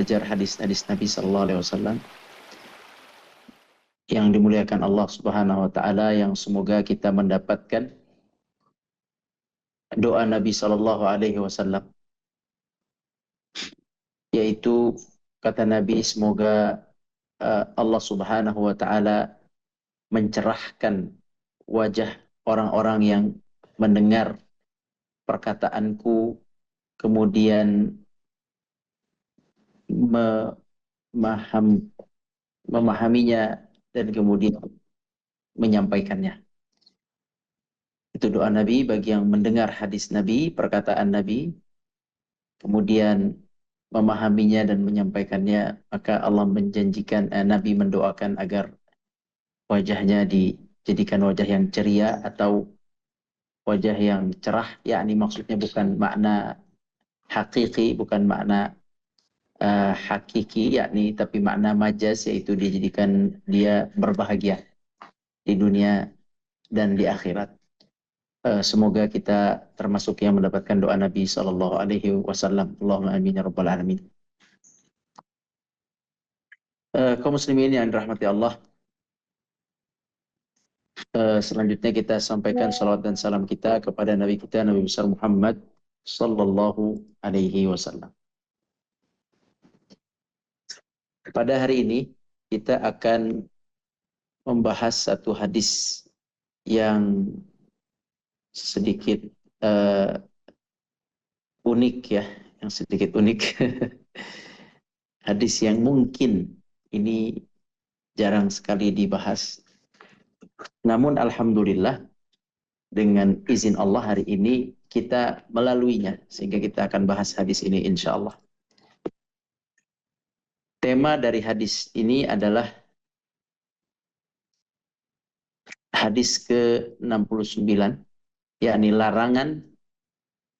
belajar hadis-hadis Nabi Sallallahu Alaihi Wasallam yang dimuliakan Allah Subhanahu Wa Taala, yang semoga kita mendapatkan doa Nabi Sallallahu Alaihi Wasallam, yaitu kata Nabi, semoga Allah Subhanahu Wa Taala mencerahkan wajah orang-orang yang mendengar perkataanku, kemudian memahaminya dan kemudian menyampaikannya. Itu doa Nabi bagi yang mendengar hadis Nabi, perkataan Nabi, kemudian memahaminya dan menyampaikannya. Maka Allah menjanjikan, Nabi mendoakan agar wajahnya dijadikan wajah yang ceria atau wajah yang cerah, yakni maksudnya bukan makna hakiki, bukan makna hakiki, yakni tapi makna majaz, yaitu dijadikan dia berbahagia di dunia dan di akhirat. Semoga kita termasuk yang mendapatkan doa Nabi Sallallahu Alaihi Wasallam. Allahumma amin ya rabbal alamin. Kaum muslimin yang dirahmati Allah, selanjutnya kita sampaikan salawat dan salam kita kepada Nabi kita, Nabi besar Muhammad Sallallahu Alaihi Wasallam. Pada hari ini kita akan membahas satu hadis yang sedikit unik ya, yang sedikit unik. Hadis yang mungkin ini jarang sekali dibahas. Namun alhamdulillah dengan izin Allah hari ini kita melaluinya, sehingga kita akan bahas hadis ini insya Allah. Tema dari hadis ini adalah hadis ke-69, yakni larangan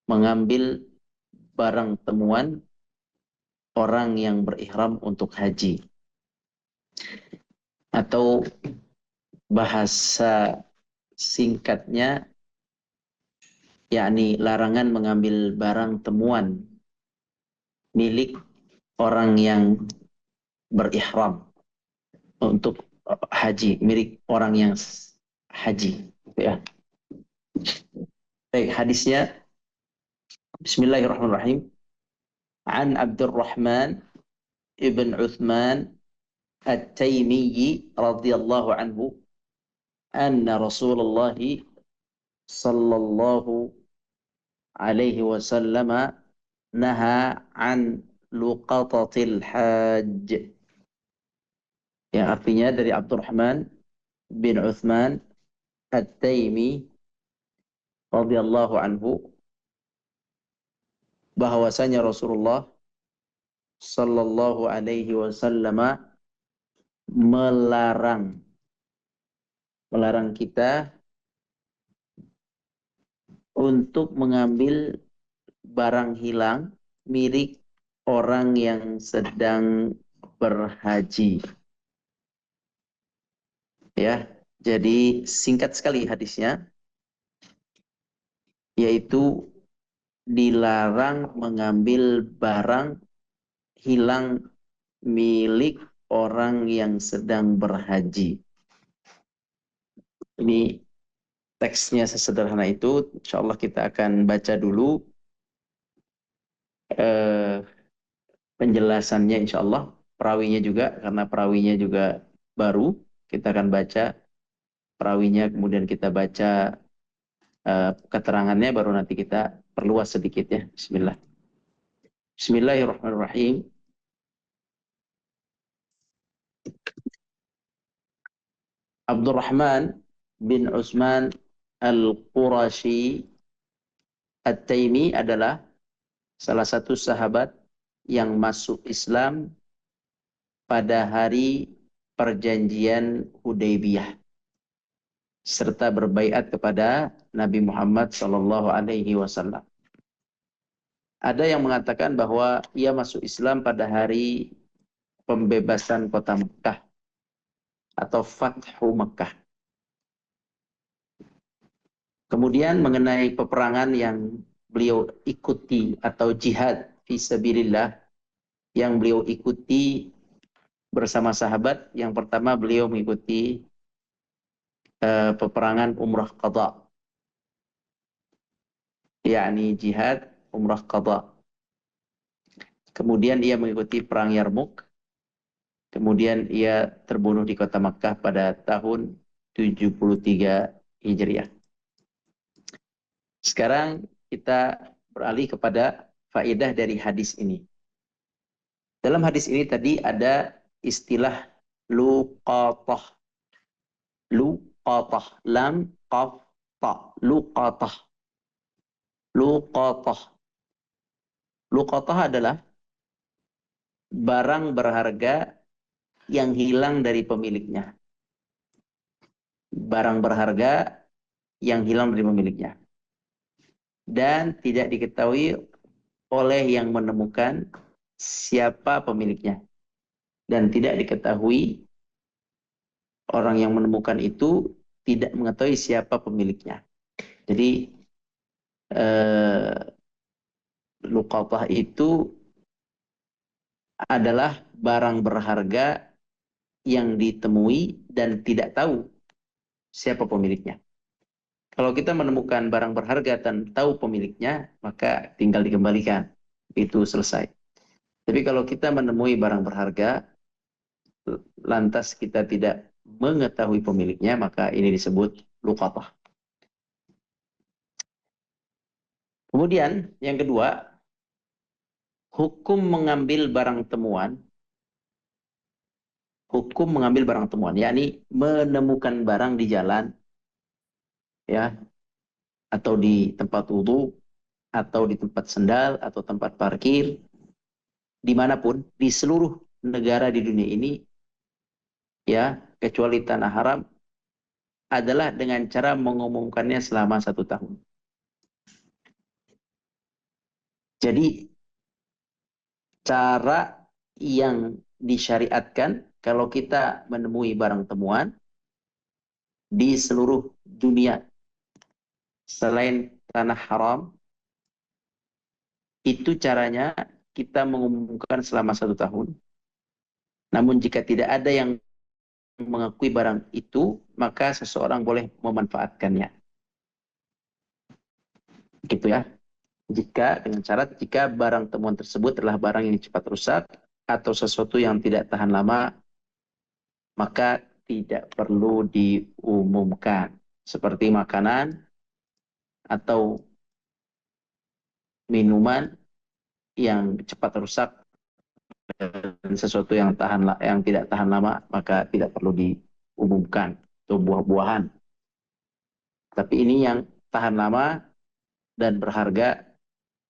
mengambil barang temuan orang yang berihram untuk haji. Atau bahasa singkatnya, yakni larangan mengambil barang temuan milik orang yang berihram untuk haji, milik orang yang haji. Ya. Baik, hadisnya Bismillahirrahmanirrahim. An Abdurrahman ibn Uthman At-Taimiyyi radhiyallahu anhu anna Rasulullah sallallahu alaihi wasallam naha an luqatatil hajj. Yang artinya dari Abdurrahman bin Uthman At-Taimi radhiyallahu anhu, bahwasanya Rasulullah sallallahu alaihi wasallam melarang kita untuk mengambil barang hilang milik orang yang sedang berhaji. Ya, jadi singkat sekali hadisnya, yaitu dilarang mengambil barang hilang milik orang yang sedang berhaji. Ini teksnya sesederhana itu. Insya Allah kita akan baca dulu penjelasannya insya Allah. Perawinya juga, karena perawinya juga baru. Kita akan baca perawinya, kemudian kita baca keterangannya, baru nanti kita perluas sedikit ya. Bismillah. Bismillahirrahmanirrahim. Abdurrahman bin Utsman Al-Qurashi At-Taimi adalah salah satu sahabat yang masuk Islam pada hari perjanjian Hudaybiyah serta berbaiat kepada Nabi Muhammad sallallahu alaihi wasallam. Ada yang mengatakan bahwa ia masuk Islam pada hari pembebasan kota Mekah atau Fathu Mekah. Kemudian mengenai peperangan yang beliau ikuti atau jihad fi sabilillah, yang beliau ikuti bersama sahabat. Yang pertama beliau mengikuti peperangan umrah qadha, yakni jihad umrah qadha. Kemudian ia mengikuti perang Yarmuk. Kemudian ia terbunuh di kota Makkah pada tahun 73 Hijriah. Sekarang kita beralih kepada faedah dari hadis ini. Dalam hadis ini tadi ada istilah luqatah. Luqatah. Lam, qaf, ta. Luqatah. Luqatah. Luqatah adalah barang berharga yang hilang dari pemiliknya. Barang berharga yang hilang dari pemiliknya. Dan tidak diketahui oleh yang menemukan siapa pemiliknya. Dan tidak diketahui orang yang menemukan itu tidak mengetahui siapa pemiliknya. Jadi luqatah itu adalah barang berharga yang ditemui dan tidak tahu siapa pemiliknya. Kalau kita menemukan barang berharga dan tahu pemiliknya, maka tinggal dikembalikan. Itu selesai. Tapi kalau kita menemui barang berharga, lantas kita tidak mengetahui pemiliknya, maka ini disebut luqatah. Kemudian yang kedua, hukum mengambil barang temuan. Hukum mengambil barang temuan, yakni menemukan barang di jalan, ya, atau di tempat wudhu, atau di tempat sendal, atau tempat parkir, dimanapun, di seluruh negara di dunia ini, ya, kecuali tanah haram, adalah dengan cara mengumumkannya selama 1 tahun. Jadi, cara yang disyariatkan kalau kita menemui barang temuan di seluruh dunia selain tanah haram, itu caranya kita mengumumkan selama 1 tahun. Namun jika tidak ada yang mengakui barang itu, maka seseorang boleh memanfaatkannya. Gitu ya. Jika dengan syarat jika barang temuan tersebut adalah barang yang cepat rusak atau sesuatu yang tidak tahan lama, maka tidak perlu diumumkan. Seperti makanan atau minuman yang cepat rusak dan sesuatu yang tidak tahan lama, maka tidak perlu diumumkan. Atau buah-buahan. Tapi ini yang tahan lama dan berharga,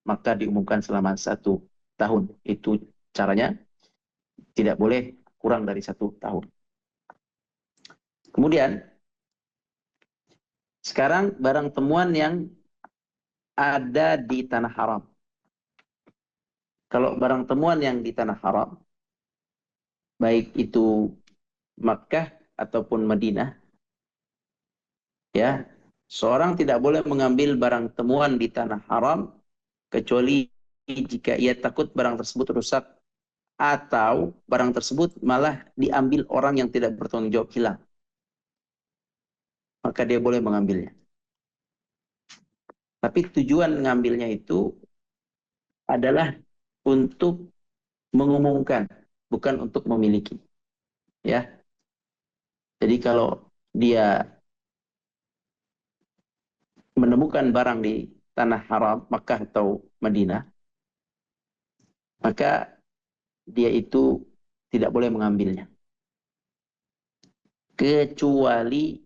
maka diumumkan selama 1 tahun. Itu caranya, tidak boleh kurang dari 1 tahun. Kemudian, sekarang barang temuan yang ada di tanah haram. Kalau barang temuan yang di tanah haram, baik itu Makkah ataupun Madinah, ya, seorang tidak boleh mengambil barang temuan di tanah haram kecuali jika ia takut barang tersebut rusak atau barang tersebut malah diambil orang yang tidak bertanggung jawab hilang. Maka dia boleh mengambilnya. Tapi tujuan mengambilnya itu adalah untuk mengumumkan, bukan untuk memiliki. Ya. Jadi kalau dia menemukan barang di tanah haram, Makkah atau Madinah, maka dia itu tidak boleh mengambilnya. Kecuali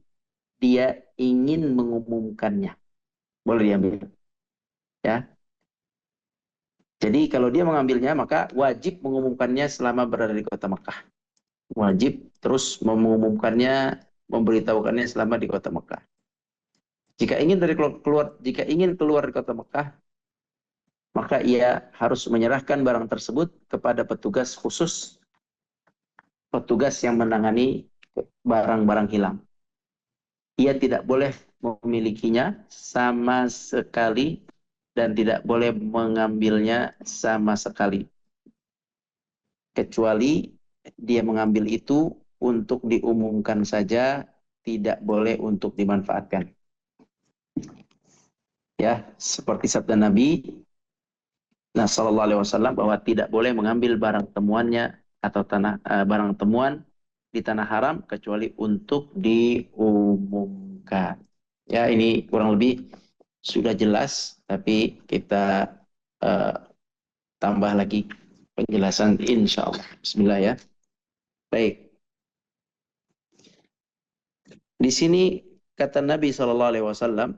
dia ingin mengumumkannya. Boleh diambil. Ya. Jadi kalau dia mengambilnya, maka wajib mengumumkannya selama berada di kota Makkah. Wajib terus mengumumkannya, memberitahukannya selama di kota Makkah. Jika ingin keluar dari kota Makkah, maka ia harus menyerahkan barang tersebut kepada petugas khusus, petugas yang menangani barang-barang hilang. Ia tidak boleh memilikinya sama sekali dan tidak boleh mengambilnya sama sekali. kecuali dia mengambil itu untuk diumumkan saja, tidak boleh untuk dimanfaatkan. Ya, seperti sabda Nabi Sallallahu Alaihi Wasallam bahwa tidak boleh mengambil barang temuannya atau barang temuan di tanah haram kecuali untuk diumumkan. Ya, ini kurang lebih sudah jelas, tapi kita uh, tambah lagi penjelasan insya Allah. Bismillah ya. Baik. Di sini kata Nabi Sallallahu Alaihi Wasallam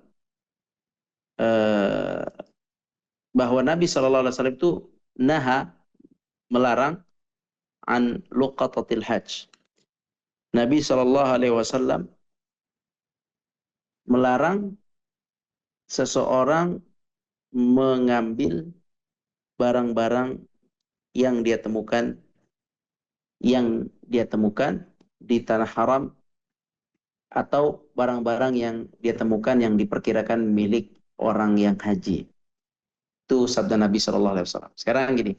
bahwa Nabi Sallallahu Alaihi Wasallam itu melarang an luqatatil hajj. Nabi Sallallahu Alaihi Wasallam melarang seseorang mengambil barang-barang yang dia temukan di tanah haram, atau barang-barang yang dia temukan yang diperkirakan milik orang yang haji. Itu sabda Nabi Shallallahu Alaihi Wasallam. Sekarang gini,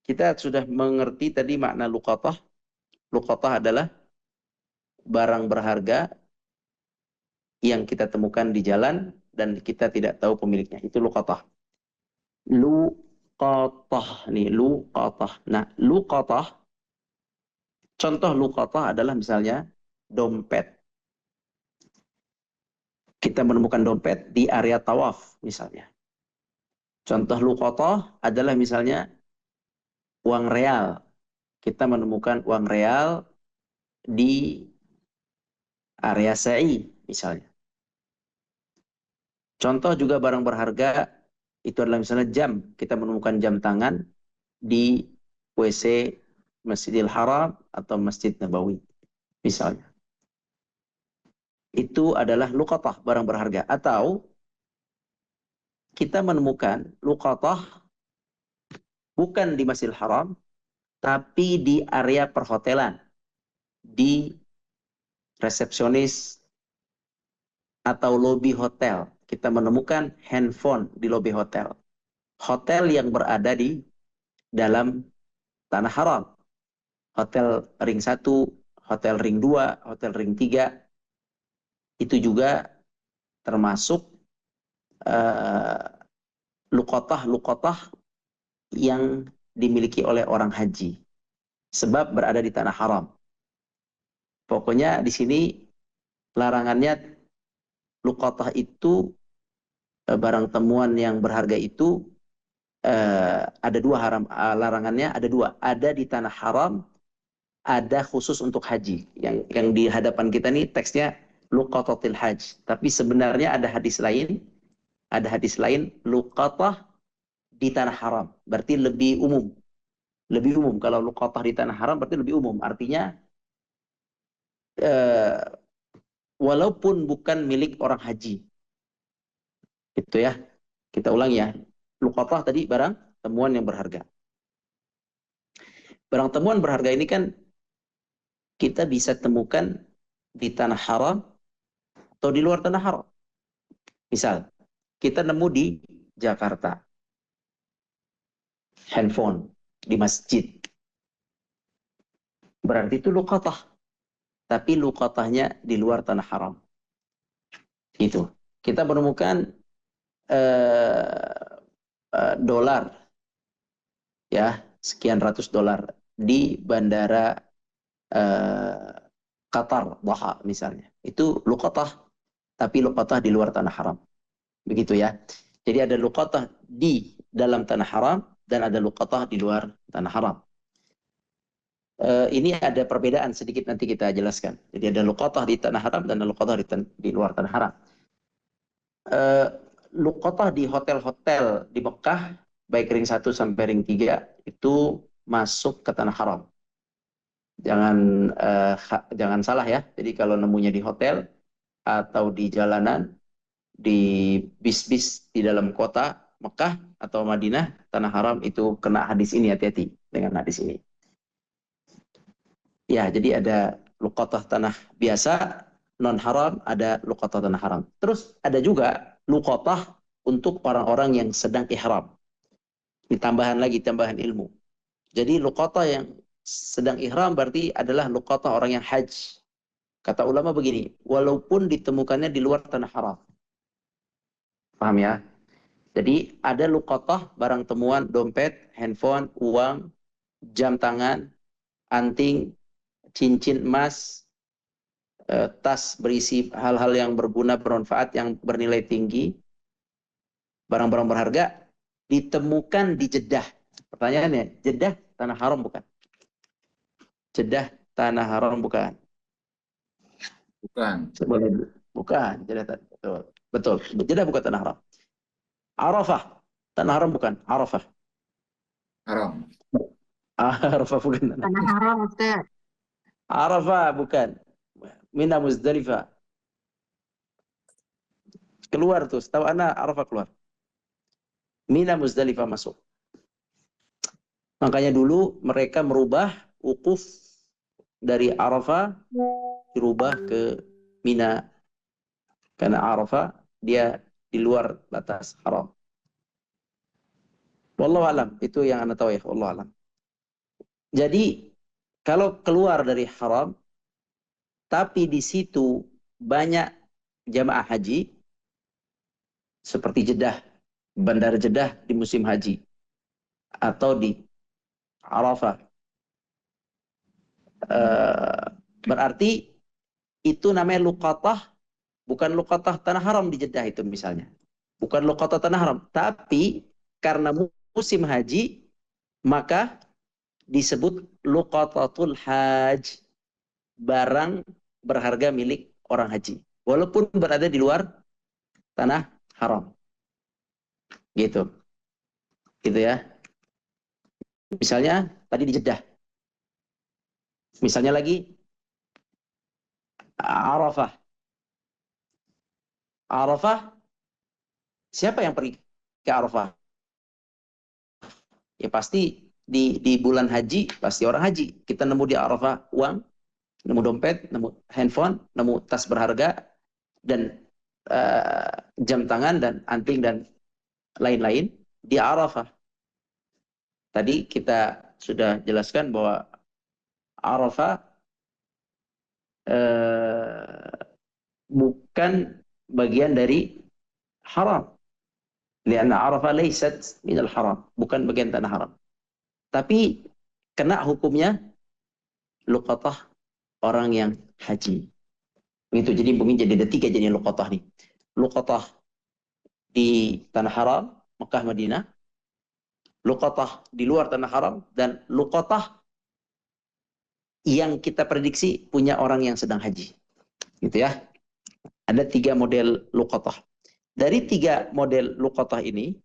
kita sudah mengerti tadi makna luqatah. Luqatah adalah barang berharga yang kita temukan di jalan dan kita tidak tahu pemiliknya. Itu luqatah. Luqatah nih, luqatah. Nah, luqatah, contoh luqatah adalah misalnya dompet. Kita menemukan dompet di area tawaf misalnya. Contoh luqatah adalah misalnya uang real. Kita menemukan uang real di area sa'i misalnya. Contoh juga barang berharga itu adalah misalnya jam. Kita menemukan jam tangan di WC Masjidil Haram atau Masjid Nabawi misalnya. Itu adalah luqatah, barang berharga. Atau kita menemukan luqatah bukan di Masjidil Haram, tapi di area perhotelan, di resepsionis atau lobi hotel. Kita menemukan handphone di lobi hotel. Hotel yang berada di dalam tanah haram. Hotel ring 1, hotel ring 2, hotel ring 3. Itu juga termasuk luqatah yang dimiliki oleh orang haji. Sebab berada di tanah haram. Pokoknya di sini larangannya luqatah itu, barang temuan yang berharga itu ada dua larangannya ada dua. Ada di tanah haram, ada khusus untuk haji. Yang di hadapan kita nih teksnya luqatatil hajj. Tapi sebenarnya ada hadis lain luqatah di tanah haram. Berarti lebih umum. Lebih umum. Kalau luqatah di tanah haram berarti lebih umum. Artinya walaupun bukan milik orang haji. Itu ya. Kita ulang ya. Luqatah tadi barang temuan yang berharga. Barang temuan berharga ini kan kita bisa temukan di tanah haram atau di luar tanah haram. Misal, kita nemu di Jakarta handphone di masjid. Berarti itu luqatah. Tapi luqatahnya di luar tanah haram. Itu. Kita menemukan dolar, ya, sekian ratus dolar di bandara Qatar, Doha misalnya. Itu luqatah, tapi luqatah di luar tanah haram. Begitu ya. Jadi ada luqatah di dalam tanah haram dan ada luqatah di luar tanah haram. Ini ada perbedaan sedikit, nanti kita jelaskan. Jadi ada luqatah di tanah haram dan ada luqatah di luar tanah haram. Luqatah di hotel-hotel di Mekah, baik ring 1 sampai ring 3, itu masuk ke tanah haram. Jangan salah ya. Jadi kalau nemunya di hotel atau di jalanan, di bis-bis di dalam kota Mekah atau Madinah, tanah haram, itu kena hadis ini, hati-hati dengan hadis ini. Ya, jadi ada luqatah tanah biasa, non haram, ada luqatah tanah haram. Terus ada juga luqatah untuk orang-orang yang sedang ihram. Ditambahan lagi, tambahan ilmu. Jadi luqatah yang sedang ihram berarti adalah luqatah orang yang haji. Kata ulama begini, walaupun ditemukannya di luar tanah haram. Paham ya? Jadi ada luqatah, barang temuan, dompet, handphone, uang, jam tangan, anting, cincin emas, tas berisi hal-hal yang berguna, bermanfaat, yang bernilai tinggi, barang-barang berharga, ditemukan di Jeddah. Pertanyaannya, Jeddah tanah haram bukan? Jeddah tanah haram bukan? Bukan. Bukan. Jeddah, betul. Betul. Jeddah bukan tanah haram. Arafah tanah haram bukan? Arafah. Haram. Arafah bukan tanah Tanah haram. haram, Ustaz. Arafah bukan. Mina Muzdalifah. Keluar tuh. Setahu anak Arafah keluar. Mina Muzdalifah masuk. Makanya dulu mereka merubah wukuf dari Arafah dirubah ke Mina. Karena Arafah dia di luar batas haram. Wallahu alam. Itu yang anda tahu ya. Wallahu alam. Jadi kalau keluar dari haram, tapi di situ banyak jamaah haji, seperti Jeddah, Bandara Jeddah di musim haji, atau di Arafah, berarti itu namanya luqatah, bukan luqatah tanah haram di Jeddah itu misalnya. Bukan luqatah tanah haram, tapi karena musim haji, maka disebut luqatatul haj, barang berharga milik orang haji. Walaupun berada di luar tanah haram. Gitu. Gitu ya. Misalnya tadi di Jeddah. Misalnya lagi Arafah. Arafah, siapa yang pergi ke Arafah? Ya pasti di bulan haji, pasti orang haji. Kita nemu di Arafah uang, nemu dompet, nemu handphone, nemu tas berharga, dan jam tangan, dan anting, dan lain-lain di Arafah. Tadi kita sudah jelaskan bahwa Arafah bukan bagian dari haram. Lianna Arafah laysat minal haram, bukan bagian tanah haram. Tapi kena hukumnya luqatah orang yang haji. Itu jadi mungkin jadi ada tiga jadi luqatah nih. Luqatah di tanah haram, Mekah, Madinah. Luqatah di luar tanah haram, dan luqatah yang kita prediksi punya orang yang sedang haji. Gitu ya. Ada tiga model luqatah. Dari tiga model luqatah ini,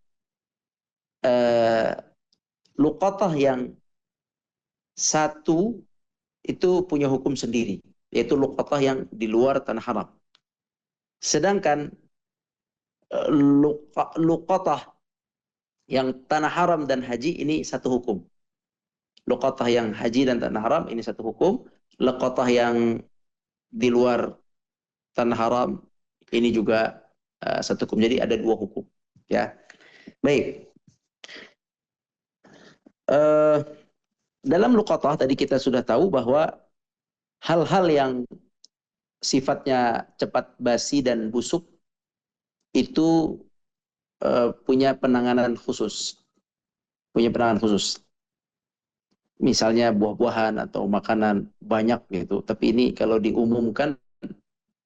luqatah yang satu itu punya hukum sendiri, yaitu luqatah yang di luar tanah haram. Sedangkan luqatah yang tanah haram dan haji ini satu hukum. Luqatah yang haji dan tanah haram ini satu hukum. Luqatah yang di luar tanah haram ini juga satu hukum. Jadi ada dua hukum. Ya, baik. Dalam luqatah tadi kita sudah tahu bahwa hal-hal yang sifatnya cepat basi dan busuk itu punya penanganan khusus. Punya penanganan khusus. Misalnya buah-buahan atau makanan banyak gitu. Tapi ini kalau diumumkan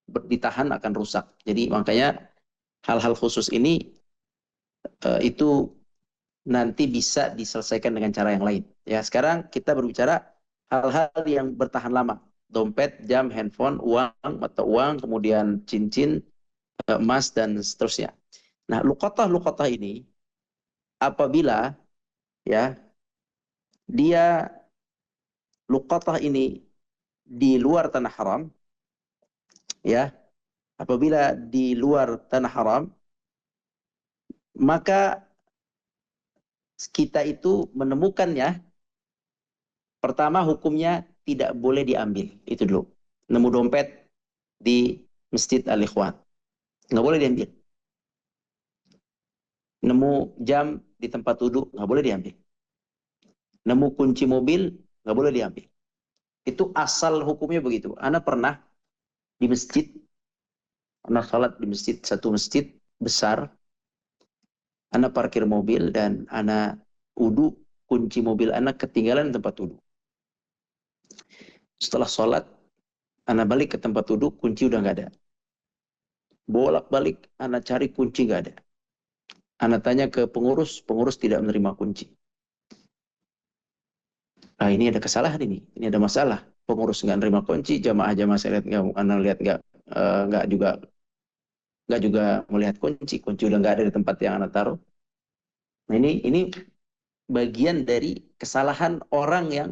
ditahan akan rusak. Jadi makanya hal-hal khusus ini itu nanti bisa diselesaikan dengan cara yang lain. Ya, sekarang kita berbicara hal-hal yang bertahan lama. Dompet, jam, handphone, uang, mata uang, kemudian cincin, emas, dan seterusnya. Nah, luqatah ini apabila ya dia luqatah ini di luar tanah haram, ya, apabila di luar tanah haram, maka kita itu menemukannya, pertama hukumnya tidak boleh diambil. Itu dulu. Nemu dompet di Masjid Al-Ikhwan, nggak boleh diambil. Nemu jam di tempat duduk, nggak boleh diambil. Nemu kunci mobil, nggak boleh diambil. Itu asal hukumnya begitu. Ana pernah di masjid, pernah salat di masjid, satu masjid besar. Ana parkir mobil dan ana wudu, kunci mobil ana ketinggalan di tempat wudhu. Setelah sholat, ana balik ke tempat wudhu, kunci udah nggak ada. Bolak-balik, ana cari kunci nggak ada. Ana tanya ke pengurus, pengurus tidak menerima kunci. Nah ini ada kesalahan ini ada masalah. Pengurus nggak menerima kunci, jamaah-jamaah saya lihat nggak, ana lihat nggak juga melihat kunci udah nggak ada di tempat yang ana taruh. Nah ini bagian dari kesalahan orang yang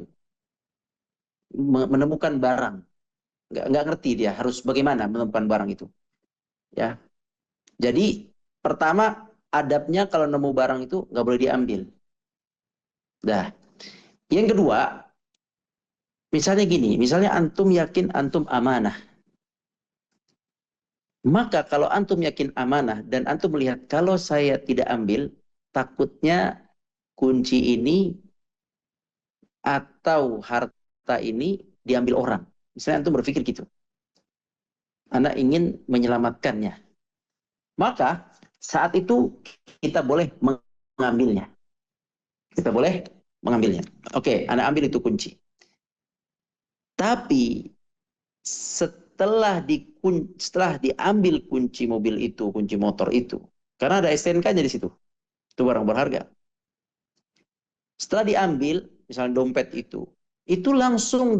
menemukan barang, nggak ngerti dia harus bagaimana menemukan barang itu, ya. Jadi pertama adabnya kalau nemu barang itu nggak boleh diambil. Dah. Yang kedua, misalnya gini, misalnya antum yakin antum amanah, maka kalau antum yakin amanah dan antum melihat kalau saya tidak ambil, takutnya kunci ini atau harta ini diambil orang. Misalnya antum berpikir gitu, Anda ingin menyelamatkannya, maka saat itu kita boleh mengambilnya. Kita boleh mengambilnya. Oke, Anda ambil itu kunci. Tapi setelah diambil kunci mobil itu, kunci motor itu, karena ada STNK-nya di situ, itu barang berharga. Setelah diambil, misalnya dompet itu langsung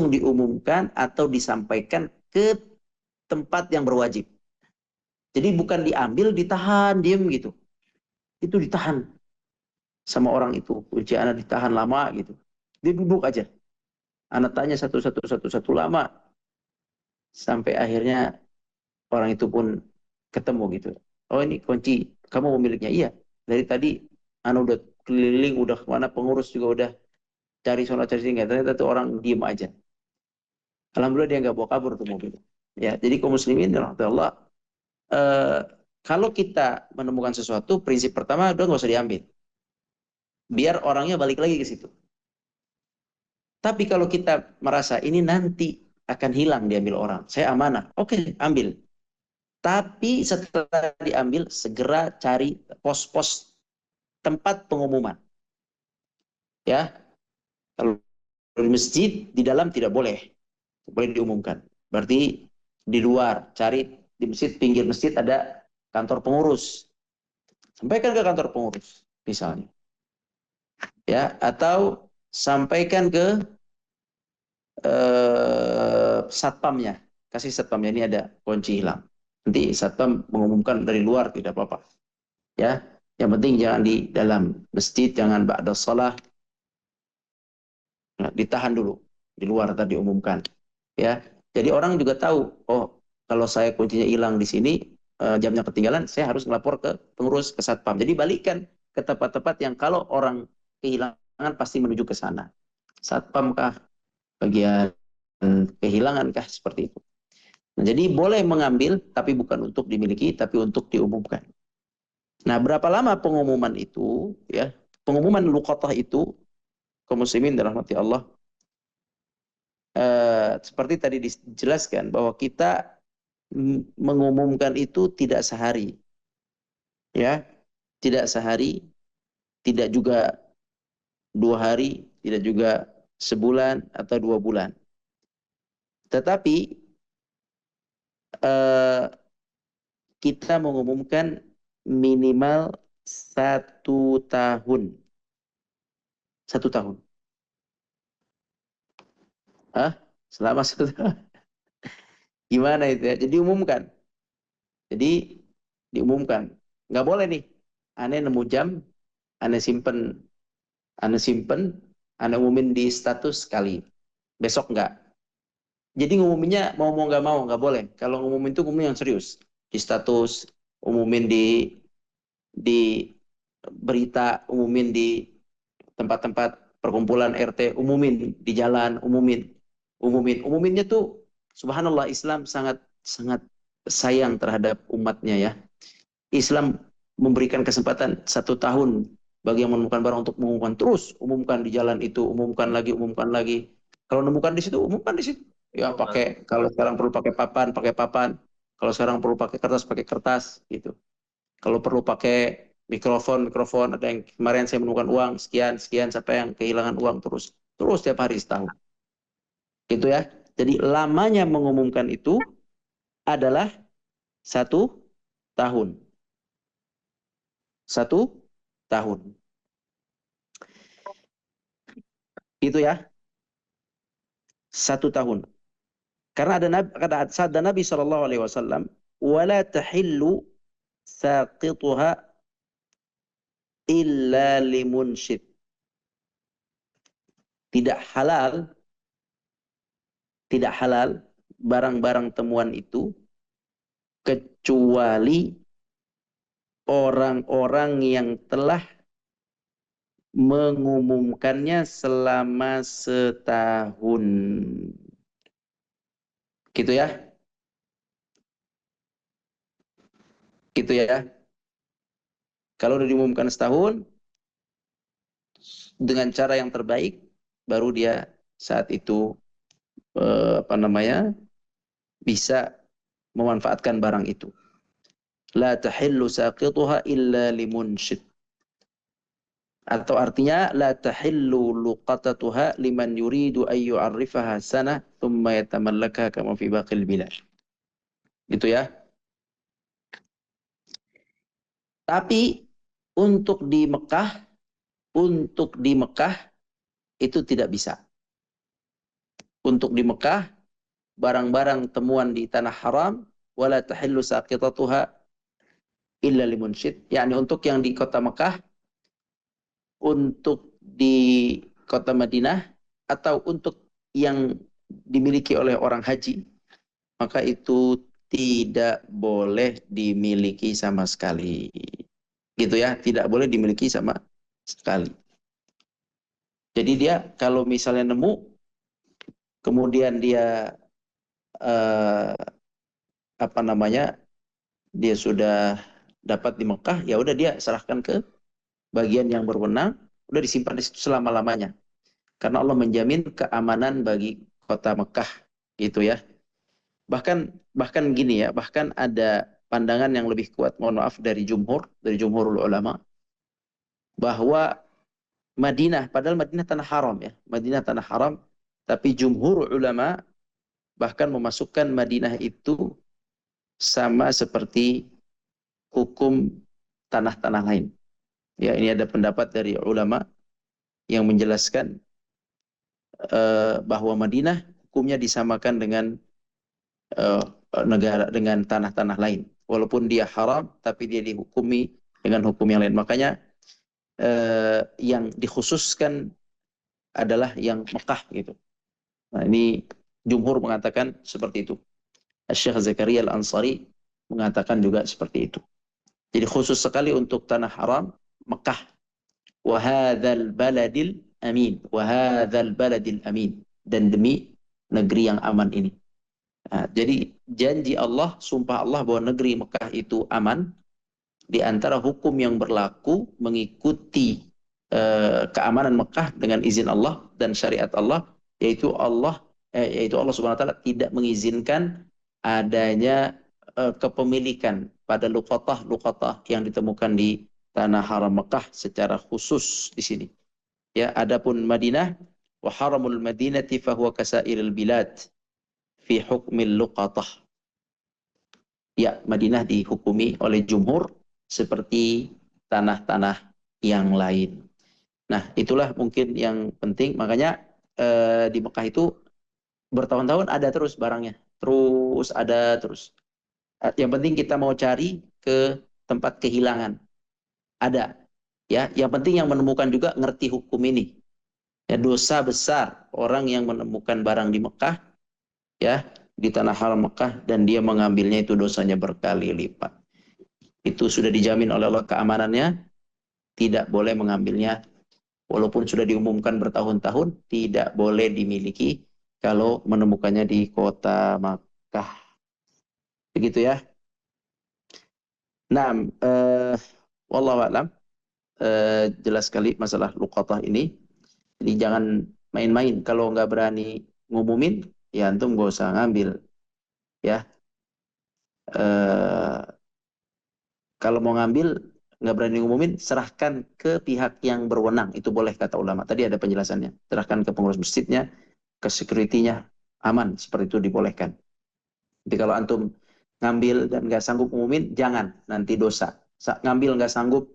diumumkan atau disampaikan ke tempat yang berwajib. Jadi bukan diambil, ditahan, diem gitu. Itu ditahan sama orang itu. Kunci anak ditahan lama gitu. Dia duduk aja. Anak tanya satu lama. Sampai akhirnya orang itu pun ketemu gitu. Oh ini kunci, kamu pemiliknya? Iya. Dari tadi anak udah keliling, udah kemana, pengurus juga udah cari sono cari sini. Ternyata tuh orang diem aja. Alhamdulillah dia nggak bawa kabur tuh mobil. Ya, jadi kaum muslimin, Allah, kalau kita menemukan sesuatu, prinsip pertama udah nggak usah diambil. Biar orangnya balik lagi ke situ. Tapi kalau kita merasa ini nanti akan hilang diambil orang, saya amanah, oke, ambil. Tapi setelah diambil, segera cari pos-pos tempat pengumuman. Ya, kalau di masjid, di dalam tidak boleh diumumkan. Berarti di luar, cari di masjid, pinggir masjid ada kantor pengurus. Sampaikan ke kantor pengurus, misalnya. Ya, atau sampaikan ke satpamnya, kasih satpamnya, ini ada kunci hilang. Nanti satpam mengumumkan dari luar, tidak apa-apa. Ya, yang penting jangan di dalam masjid, jangan ba'da shalah. Nah, ditahan dulu di luar tadi diumumkan. Ya, jadi orang juga tahu, oh kalau saya kuncinya hilang di sini, jamnya ketinggalan, saya harus melapor ke pengurus, ke satpam. Jadi balikkan ke tempat-tempat yang kalau orang kehilangan pasti menuju ke sana. Satpam kah, bagian kehilangan kah, seperti itu. Nah, jadi boleh mengambil, tapi bukan untuk dimiliki, tapi untuk diumumkan. Nah, berapa lama pengumuman itu? Ya, pengumuman luqatah itu, kaum muslimin dirahmati Allah, seperti tadi dijelaskan bahwa kita mengumumkan itu tidak sehari, ya, tidak sehari, tidak juga 2 hari, tidak juga sebulan atau 2 bulan. Tetapi kita mengumumkan minimal 1 tahun. 1 tahun. Hah? Selama 1 tahun. Gimana itu ya? Jadi umumkan. Jadi diumumkan. Nggak boleh nih. Aneh nemu jam, aneh simpen, aneh umumin di status sekali. Besok nggak. Jadi ngumuminnya mau nggak boleh. Kalau ngumumin itu ngumumin yang serius. Di status, umumin di berita, umumin di tempat-tempat perkumpulan RT, umumin di jalan, umuminnya tuh subhanallah, Islam sangat sangat sayang terhadap umatnya, ya. Islam memberikan kesempatan 1 tahun bagi yang menemukan barang untuk mengumumkan, terus umumkan di jalan itu, umumkan lagi, umumkan lagi. Kalau menemukan di situ, umumkan di situ. Ya pakai, kalau sekarang perlu pakai papan, pakai papan. Kalau sekarang perlu pakai kertas gitu. Kalau perlu pakai mikrofon, mikrofon. Ada yang kemarin saya menemukan uang sekian, sekian, sampai yang kehilangan uang terus, terus tiap hari setahun. Gitu ya. Jadi lamanya mengumumkan itu adalah 1 tahun. 1 tahun. Itu ya, 1 tahun. Karena ada sabda Nabi Shallallahu Alaihi Wasallam, "Wala tahillu saqituha illa limunshid." Tidak halal, tidak halal barang-barang temuan itu kecuali orang-orang yang telah mengumumkannya selama setahun. Gitu ya. Gitu ya. Kalau udah diumumkan setahun, dengan cara yang terbaik, baru dia saat itu bisa memanfaatkan barang itu. La tahillu saqituha illa limunshid. Atau artinya la tahillu luqatatuha liman yuridu an yu'arrifaha sana thumma yatamallaka kama fi baqil bilad. Gitu ya. Tapi untuk di Mekah itu tidak bisa. Untuk di Mekah barang-barang temuan di tanah haram wala tahillu saqitatuha illa limunshid, yakni untuk yang di kota Mekah, untuk di kota Madinah, atau untuk yang dimiliki oleh orang haji, maka itu tidak boleh dimiliki sama sekali. Gitu ya, tidak boleh dimiliki sama sekali. Jadi dia kalau misalnya nemu, kemudian dia eh, dia sudah dapat di Mekah, ya udah dia serahkan ke bagian yang berwenang, udah disimpan di situ selama-lamanya. Karena Allah menjamin keamanan bagi kota Mekah, gitu ya. Bahkan gini ya, bahkan ada pandangan yang lebih kuat, mohon maaf, dari jumhurul ulama, bahwa Madinah, padahal Madinah tanah haram ya, Madinah tanah haram, tapi jumhur ulama bahkan memasukkan Madinah itu sama seperti hukum tanah-tanah lain. Ya, ini ada pendapat dari ulama yang menjelaskan bahwa Madinah hukumnya disamakan dengan uh, negara, dengan tanah-tanah lain. Walaupun dia haram, tapi dia dihukumi dengan hukum yang lain. Makanya yang dikhususkan adalah yang Mekah gitu. Nah, ini jumhur mengatakan seperti itu. Syekh Zakaria Al-Ansari mengatakan juga seperti itu. Jadi khusus sekali untuk tanah haram Mekah. Wa hadzal baladil amin. Wa hadzal baladil amin. Dan demi negeri yang aman ini. Nah, jadi janji Allah, sumpah Allah bahwa negeri Mekah itu aman. Di antara hukum yang berlaku mengikuti keamanan Mekah dengan izin Allah dan syariat Allah, yaitu Allah Subhanahu wa taala tidak mengizinkan adanya kepemilikan pada luqatah yang ditemukan di tanah haram Mekah secara khusus di sini. Ya, adapun Madinah, wa haramul madinati fahuwa kasairil bilad fi hukmil luqatah. Ya, Madinah dihukumi oleh jumhur seperti tanah-tanah yang lain. Nah, itulah mungkin yang penting. Makanya di Mekah itu bertahun-tahun ada terus barangnya. Terus ada terus. Yang penting kita mau cari ke tempat kehilangan. Ada. Ya, yang penting yang menemukan juga ngerti hukum ini. Ya, dosa besar orang yang menemukan barang di Mekah, ya, di tanah haram Mekah, dan dia mengambilnya, itu dosanya berkali lipat. Itu sudah dijamin oleh Allah keamanannya, tidak boleh mengambilnya. Walaupun sudah diumumkan bertahun-tahun, tidak boleh dimiliki kalau menemukannya di kota Makkah. Begitu ya. Nah, wallahu a'lam. Jelas sekali masalah luqatah ini. Jadi jangan main-main. Kalau nggak berani ngumumin, ya antum nggak usah ngambil. Ya, Eh, kalau mau ngambil nggak berani ngumumin, serahkan ke pihak yang berwenang. Itu boleh kata ulama. Tadi ada penjelasannya. Serahkan ke pengurus masjidnya, ke security-nya, aman. Seperti itu dibolehkan. Jadi kalau antum ngambil dan nggak sanggup ngumumin, jangan. Nanti dosa. Ngambil nggak sanggup,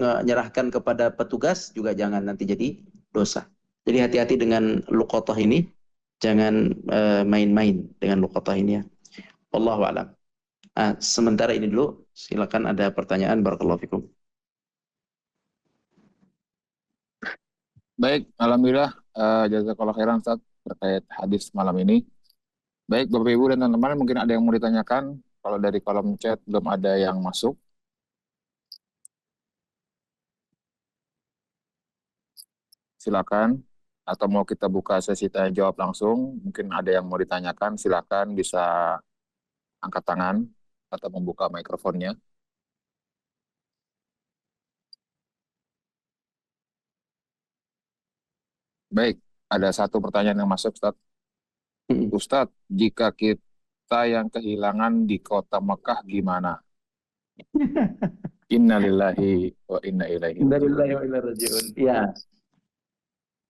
nyerahkan kepada petugas juga jangan. Nanti jadi dosa. Jadi hati-hati dengan luqatah ini. Jangan main-main dengan luqatah ini ya. Wallahu a'lam. Sementara ini dulu, silakan ada pertanyaan. Barakallahu fikum. Baik, alhamdulillah, jazakallah khairan Ustaz terkait hadis malam ini. Baik, Bapak Ibu dan teman-teman, mungkin ada yang mau ditanyakan. Kalau dari kolom chat belum ada yang masuk, silakan. Atau mau kita buka sesi tanya jawab langsung, mungkin ada yang mau ditanyakan, silakan bisa angkat tangan atau membuka mikrofonnya. Baik, ada satu pertanyaan yang masuk, Ustaz. Ustadz, jika kita yang kehilangan di kota Mekah gimana? Innalillahi wa inna ilaihi raji'un. Innalillahi wa inna ilaihi raji'un. Ya,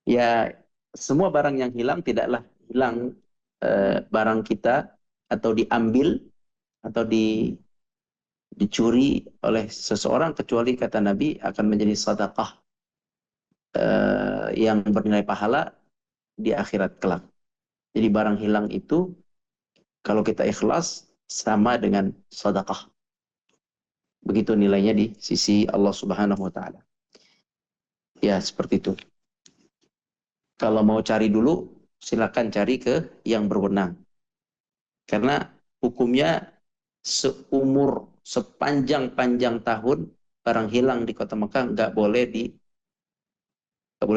ya, semua barang yang hilang tidaklah hilang barang kita atau diambil atau dicuri oleh seseorang kecuali kata Nabi akan menjadi sedekah yang bernilai pahala di akhirat kelak. Jadi barang hilang itu kalau kita ikhlas sama dengan sedekah. Begitu nilainya di sisi Allah Subhanahu wa taala. Ya, seperti itu. Kalau mau cari dulu, silakan cari ke yang berwenang. Karena hukumnya sepanjang-panjang tahun barang hilang di kota Mekah nggak boleh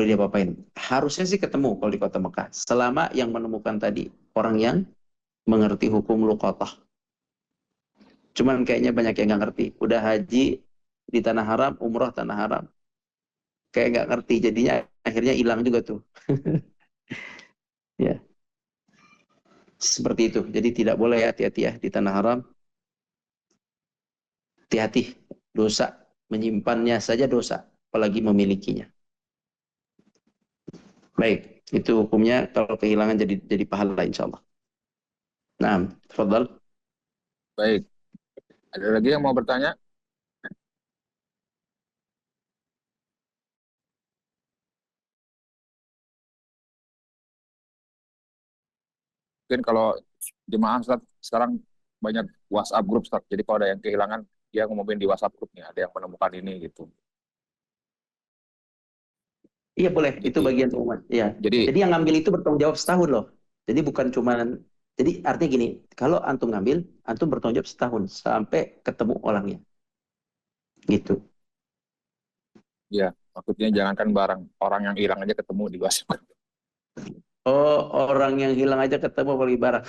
diapa-apain. Harusnya sih ketemu kalau di kota Mekah. Selama yang menemukan tadi orang yang mengerti hukum luqatah. Cuman kayaknya banyak yang nggak ngerti. Udah haji di tanah haram, umrah tanah haram. Kayak nggak ngerti. Jadinya akhirnya hilang juga tuh. Ya, seperti itu. Jadi tidak boleh ya, hati-hati ya di tanah haram. Hati-hati, dosa. Menyimpannya saja dosa, apalagi memilikinya. Baik, itu hukumnya kalau kehilangan jadi pahala insya Allah. Nah, tafadhal. Baik, ada lagi yang mau bertanya? Mungkin kalau jemaah Ustaz, sekarang banyak WhatsApp grup Ustaz. Jadi kalau ada yang kehilangan, dia ngumumin di WhatsApp grupnya, ada yang menemukan ini gitu. Iya boleh, itu Jadi, bagian umat. Iya. jadi Jadi yang ngambil itu bertanggung jawab setahun loh. Jadi bukan cuman, jadi artinya gini, kalau antum ngambil, antum bertanggung jawab setahun sampai ketemu orangnya. Gitu. ya maksudnya jangankan barang, orang yang hilang aja ketemu di WhatsApp. Oh, orang yang hilang aja ketemu apalagi barang.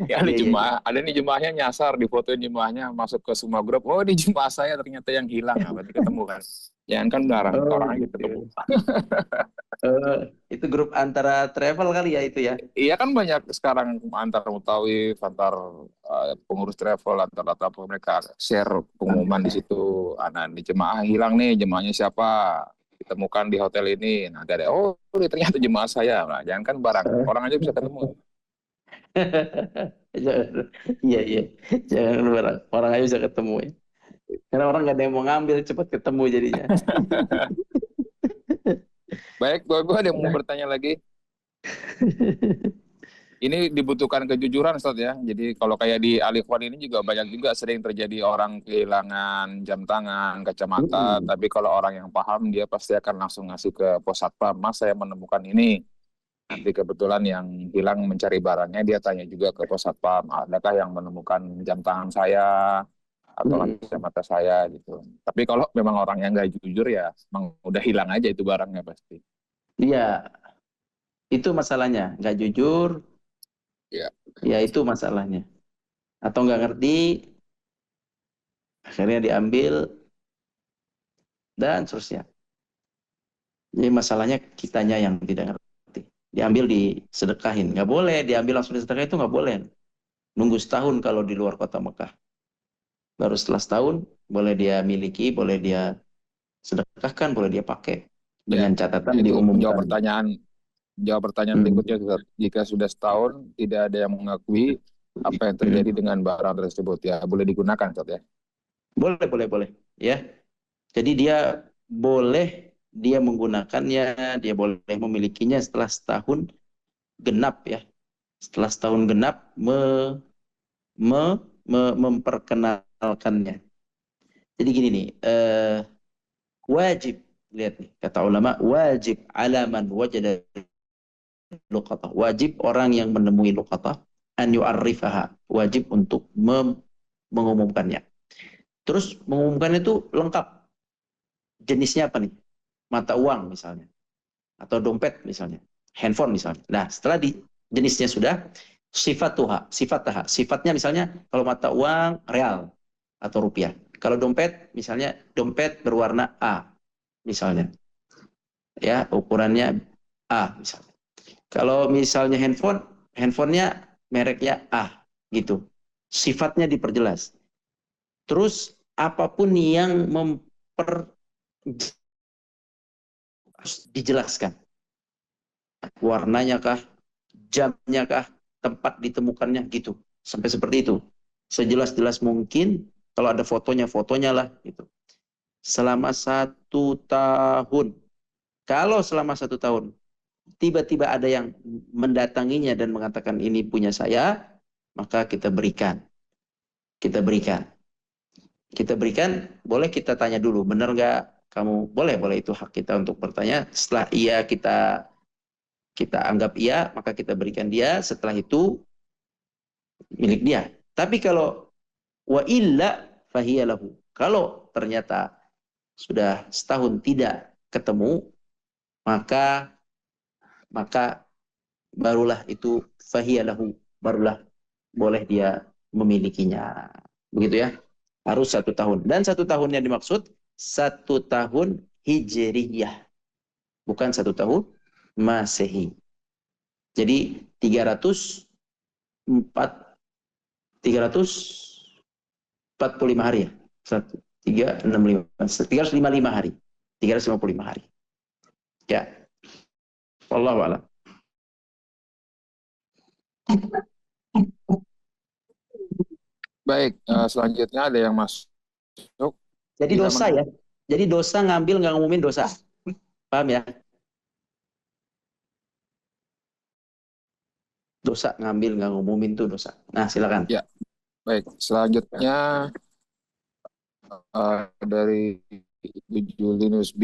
Ya Iya, iya, iya. ada nih jemaahnya nyasar, di fotoin jemaahnya masuk ke semua grup. Oh, di jemaah saya ternyata yang hilang. Nah, berarti ketemu kan? Jangan kan barang, Oh, orang aja gitu. ketemu. Eh, itu grup antara travel kali ya itu ya. Iya kan banyak sekarang antar mutawif, antar pengurus travel, antar mereka share pengumuman di situ. Nah, di jemaah hilang nih, jemaahnya siapa? Ditemukan di hotel ini. Nah, ada, oh ini ternyata jemaah saya. Nah, jangan kan barang, orang aja bisa ketemu. Jangan- Iya, iya. Jangan barang. Orang aja bisa ketemu ya. Karena orang nggak ada yang mau ngambil, cepat ketemu jadinya. Baik, Bapak, ada yang mau bertanya lagi? Ini dibutuhkan kejujuran, Ustaz ya. Jadi kalau kayak di Alikhwan ini juga banyak juga sering terjadi orang kehilangan jam tangan, kacamata. Mm-mm. Tapi kalau orang yang paham, dia pasti akan langsung ngasih ke pos satpam. Mas, saya menemukan ini. Nanti kebetulan yang hilang mencari barangnya, dia tanya juga ke pos satpam. Adakah yang menemukan jam tangan saya atau Mm-mm. kacamata saya gitu. Tapi kalau memang orang yang nggak jujur ya, emang udah hilang aja itu barangnya pasti. Iya, itu masalahnya. Nggak jujur, Ya, ya itu masalahnya. Atau nggak ngerti, Akhirnya diambil dan seterusnya. Jadi masalahnya kitanya yang tidak ngerti. Diambil disedekahin. Nggak boleh diambil langsung disedekahin, itu nggak boleh. Nunggu setahun kalau di luar kota Mekah. Baru setelah setahun boleh dia miliki, boleh dia sedekahkan, boleh dia pakai. Ya, Dengan catatan itu diumumkan. jawab pertanyaan Hmm. berikutnya, Ustaz. Jika sudah setahun tidak ada yang mengakui apa yang Hmm. terjadi dengan barang tersebut, ya boleh digunakan, Ustaz, ya. Boleh, boleh, boleh. Ya. Jadi dia menggunakannya, dia boleh memilikinya setelah setahun genap ya. Setelah setahun genap memperkenalkannya. Jadi gini nih, wajib, lihat nih kata ulama, wajib alaman wajada luqatah. Wajib orang yang menemui luqatah an yu'arrifaha. Wajib untuk mengumumkannya. Terus mengumumkannya itu lengkap. Jenisnya apa nih? Mata uang misalnya, atau dompet misalnya, handphone misalnya. Nah, setelah di jenisnya sudah, sifatnya misalnya kalau mata uang real atau rupiah. Kalau dompet misalnya dompet berwarna A misalnya. Ya, ukurannya A misalnya. Kalau misalnya handphonenya mereknya A gitu. Sifatnya diperjelas. Terus apapun yang dijelaskan. Warnanya kah, jamnya kah, tempat ditemukannya gitu. Sampai seperti itu. Sejelas-jelas mungkin, kalau ada fotonya, fotonya lah gitu. Selama 1 tahun. Kalau selama 1 tahun tiba-tiba ada yang mendatanginya dan mengatakan ini punya saya, maka kita berikan. Kita berikan. Kita berikan, boleh kita tanya dulu, benar nggak kamu? Boleh, boleh, itu hak kita untuk bertanya. Setelah iya kita anggap iya, maka kita berikan dia. Setelah itu milik dia. Tapi kalau wa illa fahiyalahu. Kalau ternyata sudah setahun tidak ketemu, maka maka barulah itu fahiyalahu, barulah boleh dia memilikinya. Begitu ya. Harus 1 tahun. Dan 1 tahun yang dimaksud 1 tahun hijriyah. Bukan 1 tahun masehi. Jadi 345 hari ya. 365 hari. 355 hari. Ya. Wallahu a'lam. Baik, selanjutnya ada yang masuk. Jadi Bila dosa ya. Jadi dosa ngambil nggak ngumumin dosa. Paham ya? Dosa ngambil nggak ngumumin tuh dosa. Nah, silakan. Ya, baik. Selanjutnya dari Ibu Julinus,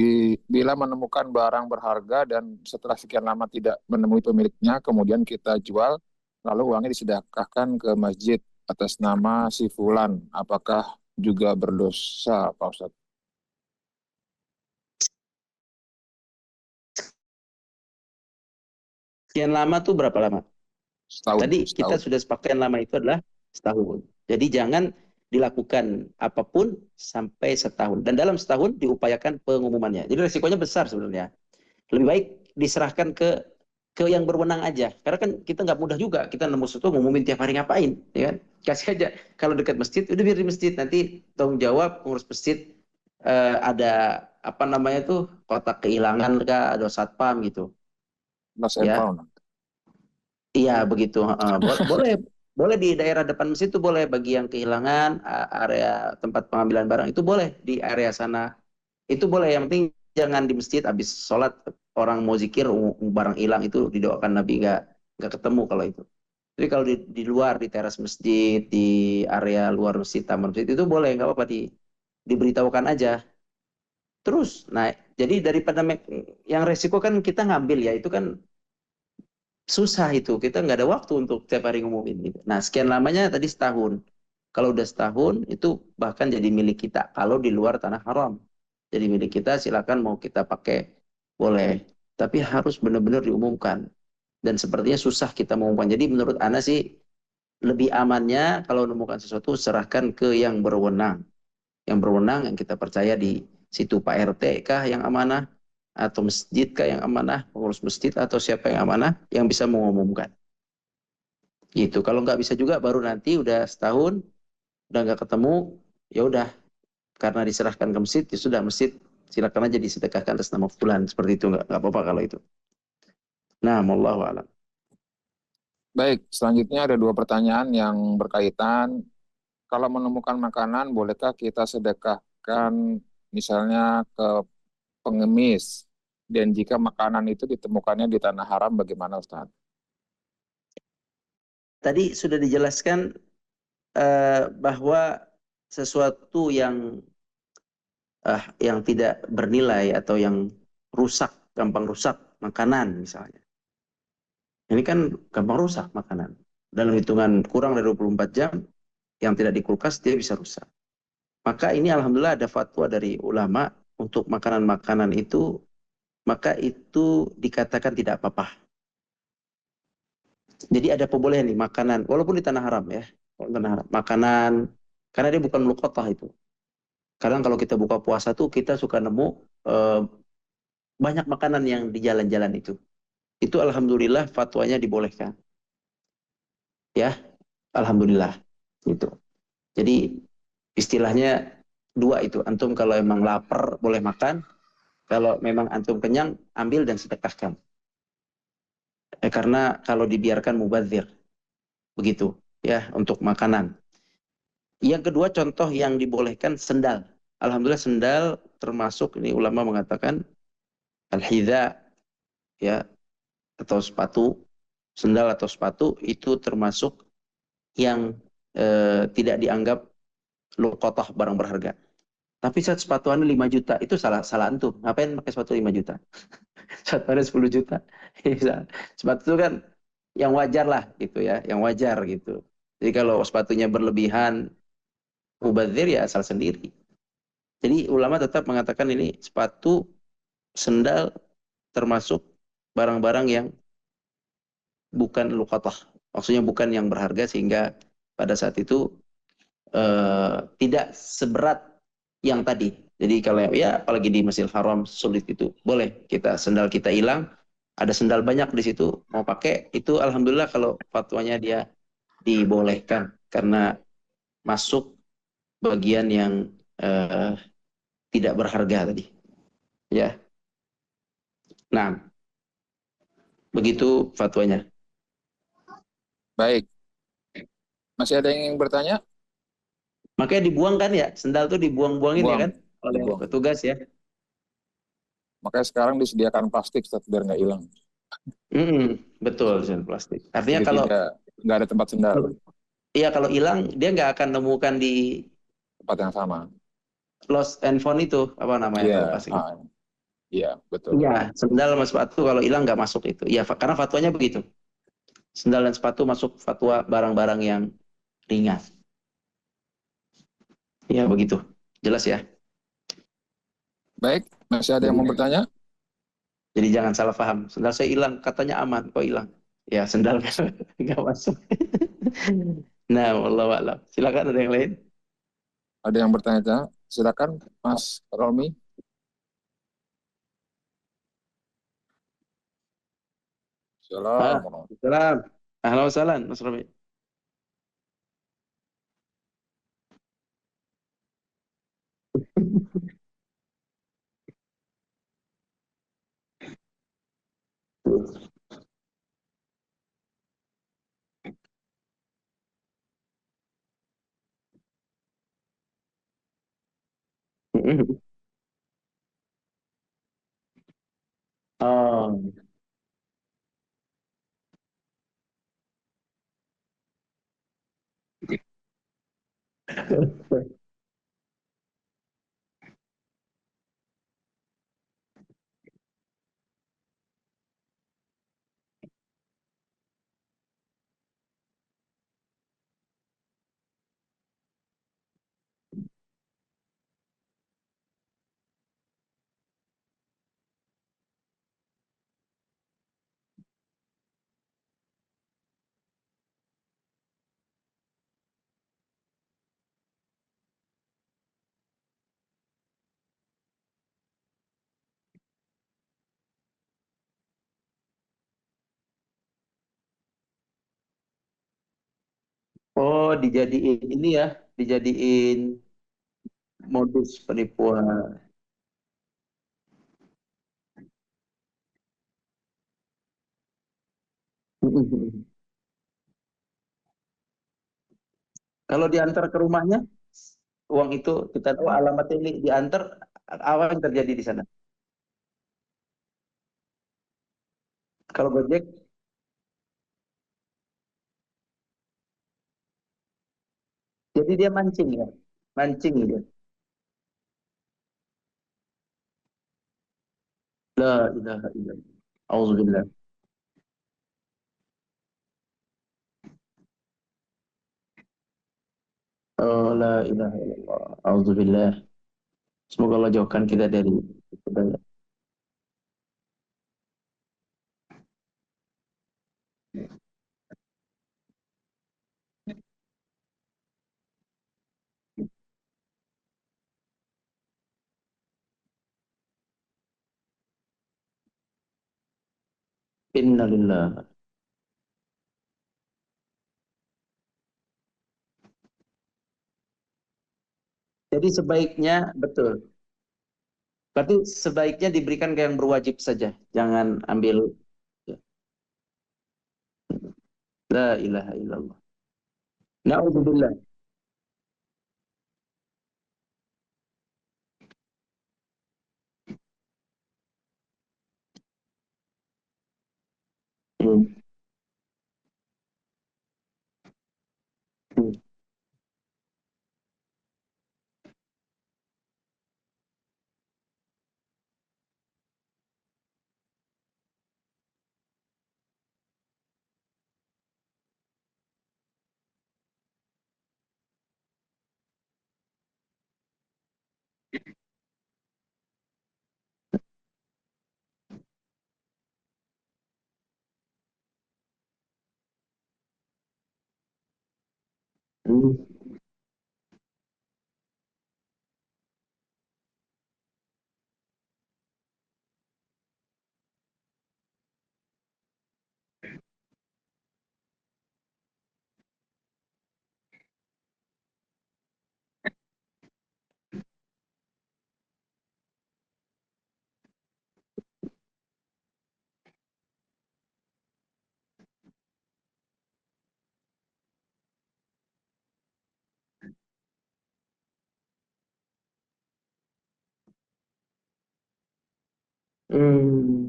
bila menemukan barang berharga dan setelah sekian lama tidak menemui pemiliknya, kemudian kita jual, lalu uangnya disedekahkan ke masjid atas nama si Fulan, apakah juga berdosa, Pak Ustadz? Sekian lama tuh berapa lama? Setahun, Tadi kita setahun. sudah sepakat yang lama itu adalah setahun. Jadi jangan dilakukan apapun sampai setahun. Dan dalam setahun diupayakan pengumumannya. Jadi resikonya besar sebenarnya. Lebih baik diserahkan ke yang berwenang aja. Karena kan kita nggak mudah juga. Kita nemu sesuatu ngumumin tiap hari ngapain, ya kan? Kasih aja. Kalau dekat masjid, udah biar di masjid. Nanti tanggung jawab pengurus masjid, ada apa namanya tuh, kotak kehilangan kah, ada satpam gitu, Lost and ya. found. Iya begitu. Boleh, boleh di daerah depan masjid itu boleh, bagi yang kehilangan area tempat pengambilan barang itu boleh di area sana. Itu boleh. Yang penting jangan di masjid habis sholat orang mau zikir barang hilang, itu didoakan Nabi nggak ketemu kalau itu. Tapi kalau di luar, di teras masjid, di area luar masjid, taman masjid, itu boleh, nggak apa-apa, diberitahukan aja. Terus, nah, jadi daripada yang resiko kan kita ngambil ya, itu kan susah, itu kita nggak ada waktu untuk tiap hari ngumumin gitu. Nah, sekian lamanya tadi setahun. Kalau udah setahun itu bahkan jadi milik kita kalau di luar tanah haram. Jadi milik kita, silakan mau kita pakai, boleh. Tapi harus benar-benar diumumkan. Dan sepertinya susah kita mengumumkan. Jadi menurut Ana sih lebih amannya kalau menemukan sesuatu serahkan ke yang berwenang. yang berwenang, yang kita percaya di situ, Pak RT kah yang amanah, atau masjid kah yang amanah, pengurus masjid atau siapa yang amanah yang bisa mengumumkan. Gitu. Kalau nggak bisa juga baru nanti udah setahun udah nggak ketemu, ya udah karena diserahkan ke masjid, ya sudah masjid silakan aja disedekahkan atas nama fulan, seperti itu, nggak apa-apa kalau itu. Nah, wallahu a'lam. Baik, selanjutnya ada dua pertanyaan yang berkaitan. Kalau menemukan makanan, bolehkah kita sedekahkan misalnya ke pengemis? Dan jika makanan itu ditemukannya di tanah haram, bagaimana Ustaz? Tadi sudah dijelaskan bahwa sesuatu yang tidak bernilai atau yang rusak, gampang rusak, makanan misalnya. Ini kan gampang rusak makanan. Dalam hitungan kurang dari 24 jam, yang tidak di kulkas dia bisa rusak. Maka ini alhamdulillah ada fatwa dari ulama untuk makanan-makanan itu, maka itu dikatakan tidak apa-apa. Jadi ada pembolehan nih makanan, walaupun di tanah haram ya, tanah haram, makanan, karena dia bukan mulukotah itu. Kadang kalau kita buka puasa tuh kita suka nemu eh, banyak makanan yang di jalan-jalan itu. Itu alhamdulillah fatwanya dibolehkan. Ya, alhamdulillah. Gitu. Jadi istilahnya dua itu. Antum kalau emang lapar boleh makan, kalau memang antum kenyang ambil dan sedekahkan. Karena kalau dibiarkan mubazir, begitu ya untuk makanan. Yang kedua contoh yang dibolehkan sendal. Alhamdulillah sendal termasuk ini ulama mengatakan al-hidza ya atau sepatu, sendal atau sepatu itu termasuk yang tidak dianggap luqatah, barang berharga. Tapi saat sepatu anda 5 juta, itu salah salah antum. Ngapain pakai sepatu 5 juta? Sepatu anda 10 juta. Sepatu itu kan yang wajar lah gitu ya, yang wajar gitu. Jadi kalau sepatunya berlebihan, mubazir ya asal sendiri. Jadi ulama tetap mengatakan ini sepatu, sendal termasuk barang-barang yang bukan luqatah. Maksudnya bukan yang berharga sehingga pada saat itu tidak seberat yang tadi. Jadi kalau ya apalagi di Masjidil Haram sulit itu, boleh kita sendal kita hilang, ada sendal banyak di situ mau pakai itu alhamdulillah kalau fatwanya dia dibolehkan karena masuk bagian yang eh, tidak berharga tadi. Ya, nah begitu fatwanya. Baik, masih ada yang ingin bertanya? Makanya dibuang kan ya, sendal tuh dibuang-buangin ya Buang, kan oleh dibuang. petugas ya. Makanya sekarang disediakan plastik Ustaz, biar nggak hilang. Betul, sendal plastik. Artinya Jadi kalau tidak nggak ada tempat sendal, iya kalau hilang dia nggak akan nemukan di tempat yang sama. lost and found itu apa namanya Iya, kalau pas ini. ah, iya betul. Iya, sendal sama sepatu kalau hilang nggak masuk itu. Iya, karena fatwanya begitu. Sendal dan sepatu masuk fatwa barang-barang yang ringan. Iya, begitu. Jelas ya. Baik, masih ada yang mau Jadi, bertanya? jadi jangan salah paham. Sendal saya hilang, katanya aman, kok hilang? Ya, sendal nggak masuk. Nah, wallahu a'lam. Silakan ada yang lain. Ada yang bertanya? Silakan, Mas Romi. Ah, Assalamualaikum. salam. Ahlan wa sahlan, Mas Romi. Oh. Oh, dijadiin ini ya, dijadiin modus penipuan. Kalau diantar ke rumahnya, uang itu kita tahu alamatnya ini diantar, apa yang terjadi di sana? Kalau Gojek, jadi dia mancing ya, mancing dia. La ilaha illallah. Auzubillah. Oh, la ilaha illallah. Auzubillah. Semoga Allah jauhkan kita dari kebaya. Innalillah. Jadi sebaiknya, betul. Berarti sebaiknya diberikan ke yang berwajib saja. Jangan ambil. La ilaha illallah. Na'udzubillah. Hmm. Hmm. Hmm.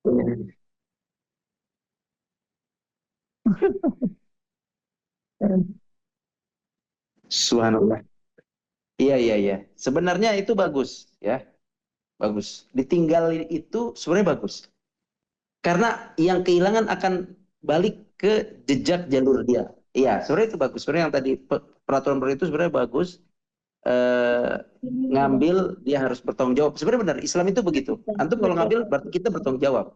Hmm. Hmm. Subhanallah. Iya, iya, iya. Sebenarnya itu bagus, ya. Bagus. Ditinggal itu sebenarnya bagus. Karena yang kehilangan akan balik ke jejak jalur dia. Iya, sebenarnya itu bagus. Sebenarnya yang tadi peraturan pemerintah itu sebenarnya bagus. Eh, Ngambil dia harus bertanggung jawab. Sebenarnya benar, Islam itu begitu. Antum kalau ngambil berarti kita bertanggung jawab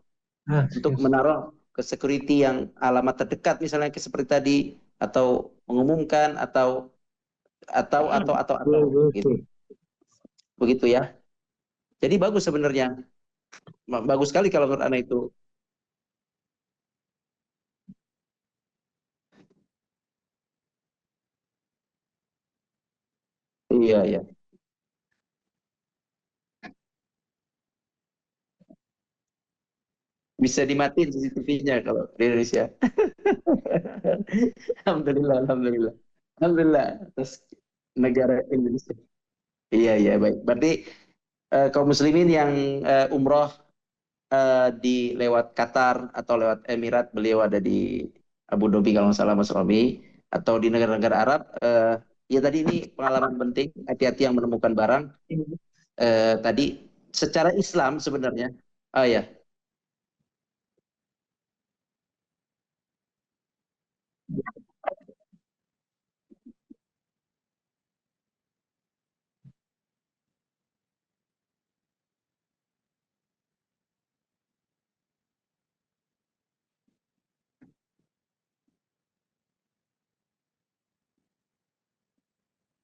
untuk menaruh ke security yang alamat terdekat misalnya seperti tadi, atau mengumumkan, atau gitu. Begitu ya. Jadi bagus sebenarnya. Bagus sekali kalau menurut anak itu. Iya, iya. Bisa dimatiin CCTV-nya kalau di Indonesia. Alhamdulillah, alhamdulillah. Alhamdulillah atas negara Indonesia. Iya, iya, baik. Berarti kaum muslimin yang umroh di lewat Qatar atau lewat Emirat, beliau ada di Abu Dhabi kalau nggak salah Mas Romi, atau di negara-negara Arab, ya tadi ini pengalaman penting, hati-hati yang menemukan barang. Tadi secara Islam sebenarnya, oh ya,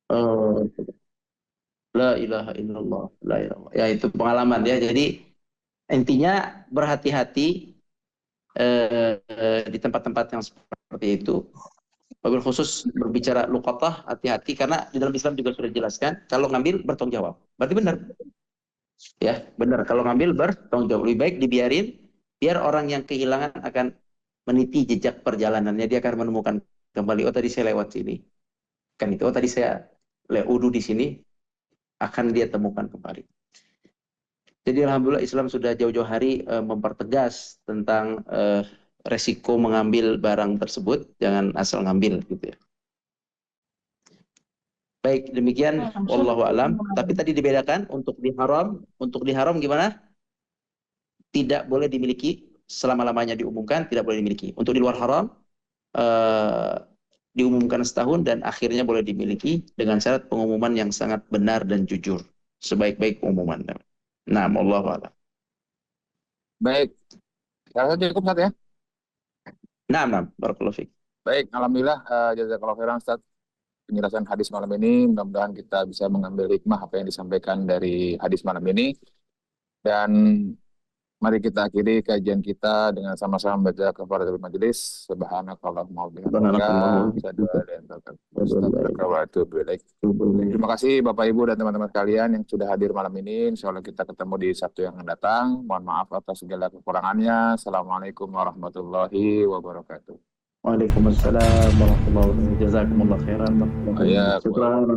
oh, La ilaha illallah, la ilaha illallah. Ya itu pengalaman ya. Jadi intinya berhati-hati di tempat-tempat yang seperti itu. Wabil khusus berbicara luqatah, hati-hati karena di dalam Islam juga sudah dijelaskan kalau ngambil bertanggung jawab. Berarti benar. Ya, benar. Kalau ngambil bertanggung jawab, lebih baik dibiarin biar orang yang kehilangan akan meniti jejak perjalanannya, dia akan menemukan kembali, oh tadi saya lewat sini. Kan itu, oh tadi saya wudu di sini, akan dia temukan kembali. Jadi alhamdulillah Islam sudah jauh-jauh hari mempertegas tentang resiko mengambil barang tersebut, jangan asal ngambil gitu ya. Baik, demikian wallahu alam. Tapi tadi dibedakan untuk diharam gimana? Tidak boleh dimiliki selama-lamanya, diumumkan tidak boleh dimiliki. Untuk di luar haram diumumkan setahun dan akhirnya boleh dimiliki dengan syarat pengumuman yang sangat benar dan jujur, sebaik-baik pengumuman. Nah, wallahu alam. Baik, saya rasa cukup Ustaz ya. Nah, barakallahu fiik. Baik, alhamdulillah jazakallahu khairan Ustaz penjelasan hadis malam ini. Mudah-mudahan kita bisa mengambil hikmah apa yang disampaikan dari hadis malam ini. Dan mari kita akhiri kajian kita dengan sama-sama baca kafaratul majelis. Subhanakallahumma wa bihamdika, asyhadu an la ilaha illa anta, terima kasih Bapak Ibu dan teman-teman sekalian yang sudah hadir malam ini. Insya Allah kita ketemu di Sabtu yang akan datang. Mohon maaf atas segala kekurangannya. Assalamualaikum warahmatullahi wabarakatuh. Waalaikumsalam warahmatullahi wabarakatuh. Jazakumullah khairan. Ya, Syukran.